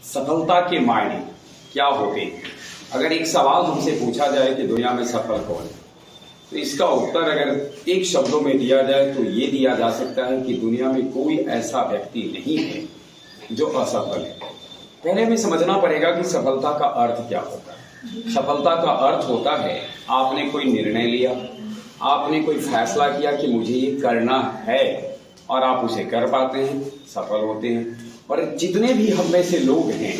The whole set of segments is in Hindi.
सफलता के मायने क्या होते हैं? अगर एक सवाल हमसे पूछा जाए कि दुनिया में सफल कौन है, तो इसका उत्तर अगर एक शब्दों में दिया जाए तो ये दिया जा सकता है कि दुनिया में कोई ऐसा व्यक्ति नहीं है जो असफल है। पहले हमें समझना पड़ेगा कि सफलता का अर्थ क्या होता है। सफलता का अर्थ होता है आपने कोई निर्णय लिया, आपने कोई फैसला किया कि मुझे ये करना है और आप उसे कर पाते हैं, सफल होते हैं। और जितने भी हम में से लोग हैं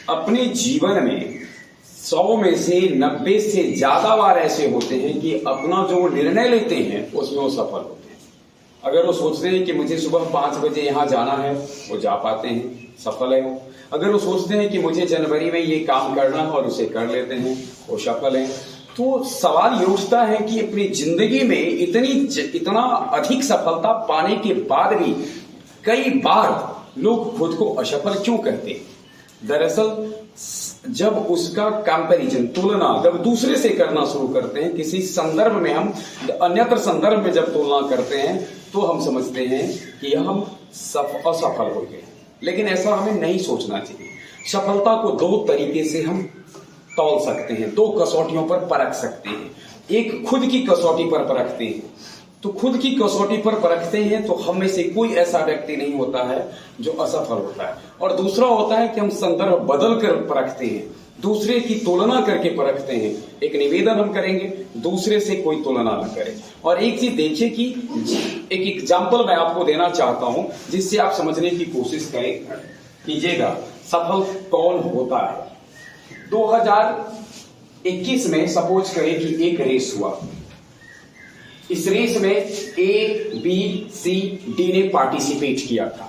अपने जीवन में 100 में से 90 से ज्यादा बार ऐसे होते हैं कि अपना जो निर्णय लेते हैं उसमें वो सफल होते हैं। अगर वो सोचते हैं कि मुझे सुबह 5 बजे यहाँ जाना है, वो जा पाते हैं, सफल है वो। अगर वो सोचते हैं कि मुझे जनवरी में ये काम करना है और उसे कर लेते हैं, वो सफल है। तो सवाल ये उठता है कि अपनी जिंदगी में इतना अधिक सफलता पाने के बाद भी कई बार लोग खुद को असफल क्यों कहते हैं? दरअसल जब उसका कंपैरिजन, तुलना जब दूसरे से करना शुरू करते हैं, किसी संदर्भ में हम अन्यत्र संदर्भ में जब तुलना करते हैं तो हम समझते हैं कि हम असफल हो गए। लेकिन ऐसा हमें नहीं सोचना चाहिए। सफलता को 2 तरीके से हम तौल सकते हैं, 2 कसौटियों पर परख सकते हैं। एक खुद की कसौटी पर परखते हैं, तो खुद की कसौटी पर परखते हैं तो हम में से कोई ऐसा व्यक्ति नहीं होता है जो असफल होता है। और दूसरा होता है कि हम संदर्भ बदल कर परखते हैं, दूसरे की तुलना करके परखते हैं। एक निवेदन हम करेंगे, दूसरे से कोई तुलना न करें। और एक चीज देखिए कि एक एग्जाम्पल मैं आपको देना चाहता हूं जिससे आप समझने की कोशिश कीजिएगा सफल कौन होता है। 2021 में सपोज करें कि एक रेस हुआ। इस रेस में ए, बी, सी, डी ने पार्टिसिपेट किया था।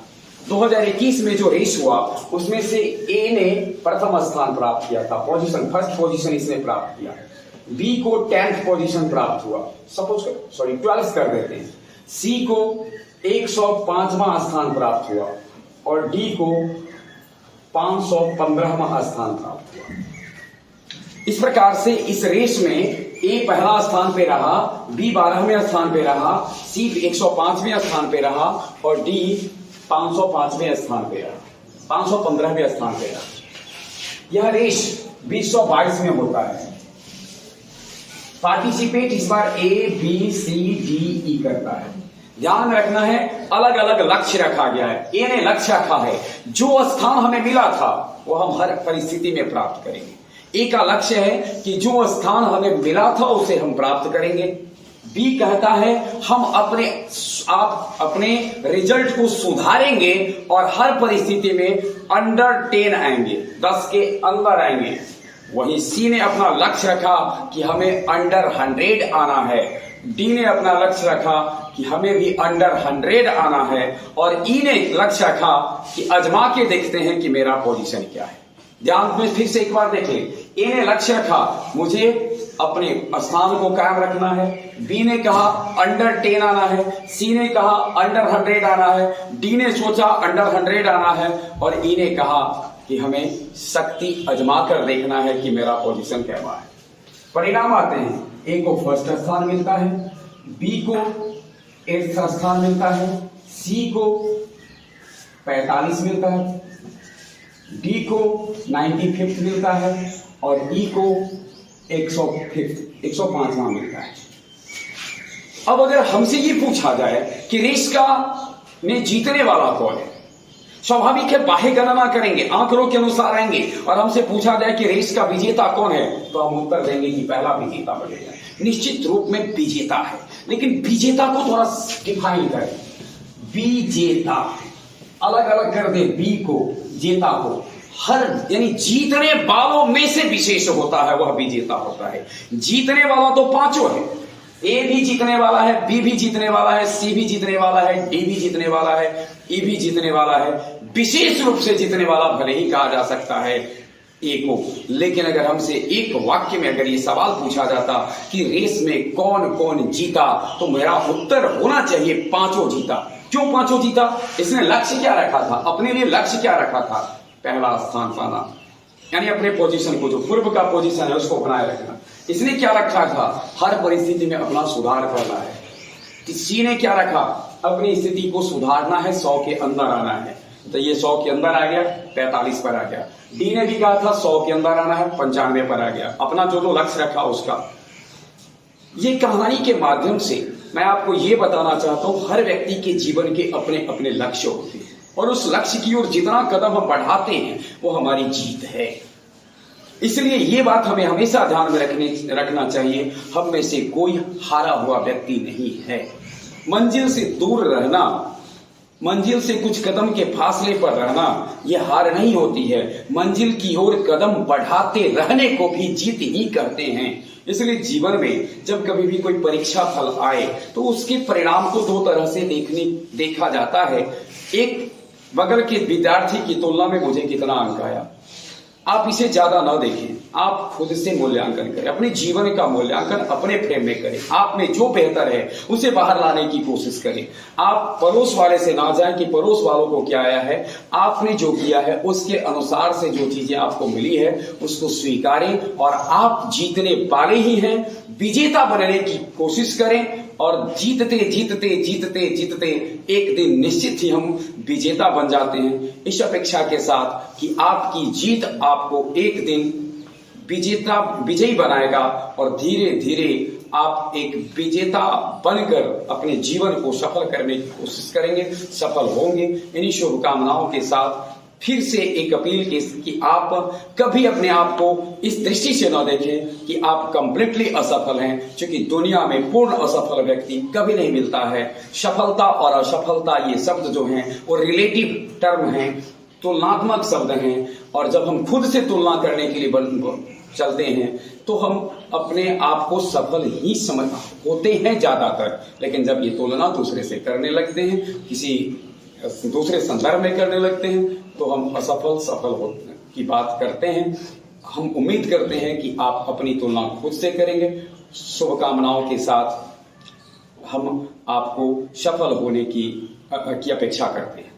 2021 में जो रेस हुआ उसमें से ए ने प्रथम स्थान प्राप्त किया था, फर्स्ट पोजीशन इसने प्राप्त किया। बी को 10th पोजीशन प्राप्त हुआ, सपोज 12th कर देते हैं। सी को 105वां स्थान प्राप्त हुआ और डी को 515वां स्थान प्राप्त हुआ। इस प्रकार से इस रेस में ए पहला स्थान पे रहा, बी 12वें स्थान पे रहा, सी 105वें स्थान पे रहा और डी 505वें स्थान पे रहा, 515वें स्थान पे रहा। यह रेस 2022 में होता है। पार्टिसिपेट इस बार ए, बी, सी, डी, ई करता है। ध्यान रखना है अलग अलग लक्ष्य रखा गया है। ए ने लक्ष्य रखा है जो स्थान हमें मिला था वो हम हर परिस्थिति में प्राप्त करेंगे। ए का लक्ष्य है कि जो स्थान हमें मिला था उसे हम प्राप्त करेंगे। बी कहता है हम अपने रिजल्ट को सुधारेंगे और हर परिस्थिति में अंडर 10 आएंगे, 10 के अंदर आएंगे। वहीं सी ने अपना लक्ष्य रखा कि हमें अंडर 100 आना है। डी ने अपना लक्ष्य रखा कि हमें भी अंडर 100 आना है और ई ने लक्ष्य रखा कि आजमा के देखते हैं कि मेरा पोजीशन क्या है। ध्यान में फिर से एक बार देखें। ए ने लक्ष्य रखा मुझे अपने स्थान को कायम रखना है, बी ने कहा अंडर 10 आना है, सी ने कहा अंडर 100 आना है, डी ने सोचा अंडर 100 आना है और ई ने कहा कि हमें शक्ति आजमा कर देखना है कि मेरा पोजीशन क्या है। परिणाम आते हैं, ए को फर्स्ट स्थान मिलता है, बी को 8th स्थान मिलता है, सी को 45 मिलता है, डी को 95th मिलता है और ई को 105वां मिलता है। अब अगर हमसे ये पूछा जाए कि रेस का में जीतने वाला कौन है, स्वाभाविक है बाह्य गणना करेंगे, आंकड़ों के अनुसार आएंगे और हमसे पूछा जाए कि रेस का विजेता कौन है तो हम उत्तर देंगे कि पहला विजेता बनेगा। निश्चित रूप में विजेता है, लेकिन विजेता को थोड़ा डिफाइन करें। विजेता अलग अलग कर दे, बी को, जेता को, हर यानी जीतने वालों में से विशेष होता है, वह विजेता होता है। जीतने वाला तो 5 है, ए भी जीतने वाला है, बी भी जीतने वाला है, सी भी जीतने वाला है, डी भी जीतने वाला है, ई भी जीतने वाला है। विशेष रूप से जीतने वाला भले ही कहा जा सकता है ए को। लेकिन अगर हमसे एक वाक्य में अगर ये सवाल पूछा जाता कि रेस में कौन कौन जीता तो मेरा उत्तर होना चाहिए 5 जीता। क्यों 5 जीता? इसने लक्ष्य क्या रखा था, अपने लिए लक्ष्य क्या रखा था? पहला स्थान पाना, यानी अपने पोजीशन को, जो पूर्व का पोजीशन है उसको बनाए रखना। इसने क्या रखा था? हर परिस्थिति में अपना सुधार करना है। सी ने क्या रखा? अपनी स्थिति को सुधारना है, 100 के अंदर आना है। तो ये 100 के अंदर आ गया, 45 पर आ गया। डी ने भी कहा था 100 के अंदर आना है, 95 पर आ गया। अपना जो लक्ष्य रखा उसका। ये कहानी के माध्यम से मैं आपको ये बताना चाहता हूं, हर व्यक्ति के जीवन के अपने अपने लक्ष्य होते हैं और उस लक्ष्य की ओर जितना कदम हम बढ़ाते हैं वो हमारी जीत है। इसलिए ये बात हमें हमेशा ध्यान में रखना चाहिए, हम में से कोई हारा हुआ व्यक्ति नहीं है। मंजिल से दूर रहना, मंजिल से कुछ कदम के फासले पर रहना, यह हार नहीं होती है। मंजिल की ओर कदम बढ़ाते रहने को भी जीत ही कहते हैं। इसलिए जीवन में जब कभी भी कोई परीक्षा फल आए तो उसके परिणाम को दो तरह से देखा जाता है। एक, बगल के विद्यार्थी की तुलना में मुझे कितना अंक आया, आप इसे ज्यादा न देखें, आप खुद से मूल्यांकन करें, अपने जीवन का मूल्यांकन अपने फ्रेम में करें। आप में जो बेहतर है उसे बाहर लाने की कोशिश करें। आप पड़ोस वाले से ना जाएं कि पड़ोस वालों को क्या आया है, आपने जो किया है उसके अनुसार से जो चीजें आपको मिली है उसको स्वीकारें और आप जीतने वाले ही हैं। विजेता बनने की कोशिश करें और जीतते जीतते जीतते जीतते एक दिन निश्चित ही हम विजेता बन जाते हैं, इस अपेक्षा के साथ कि आपकी जीत आपको एक दिन विजयी बनाएगा और धीरे धीरे आप एक विजेता बनकर अपने जीवन को सफल करने की कोशिश करेंगे, सफल होंगे। इन्हीं शुभकामनाओं के साथ फिर से एक अपील कि आप कभी अपने आप को इस दृष्टि से न देखें कि आप कंप्लीटली असफल हैं, क्योंकि दुनिया में पूर्ण असफल व्यक्ति कभी नहीं मिलता है। सफलता और असफलता ये शब्द जो हैं वो रिलेटिव टर्म हैं, तुलनात्मक शब्द हैं। और जब हम खुद से तुलना करने के लिए चलते हैं तो हम अपने आप को सफल ही समझ होते हैं ज्यादातर। लेकिन जब ये तुलना दूसरे से करने लगते हैं, किसी दूसरे संदर्भ में करने लगते हैं, तो हम असफल सफल होने की बात करते हैं। हम उम्मीद करते हैं कि आप अपनी तुलना खुद से करेंगे। शुभकामनाओं के साथ हम आपको सफल होने की अपेक्षा करते हैं।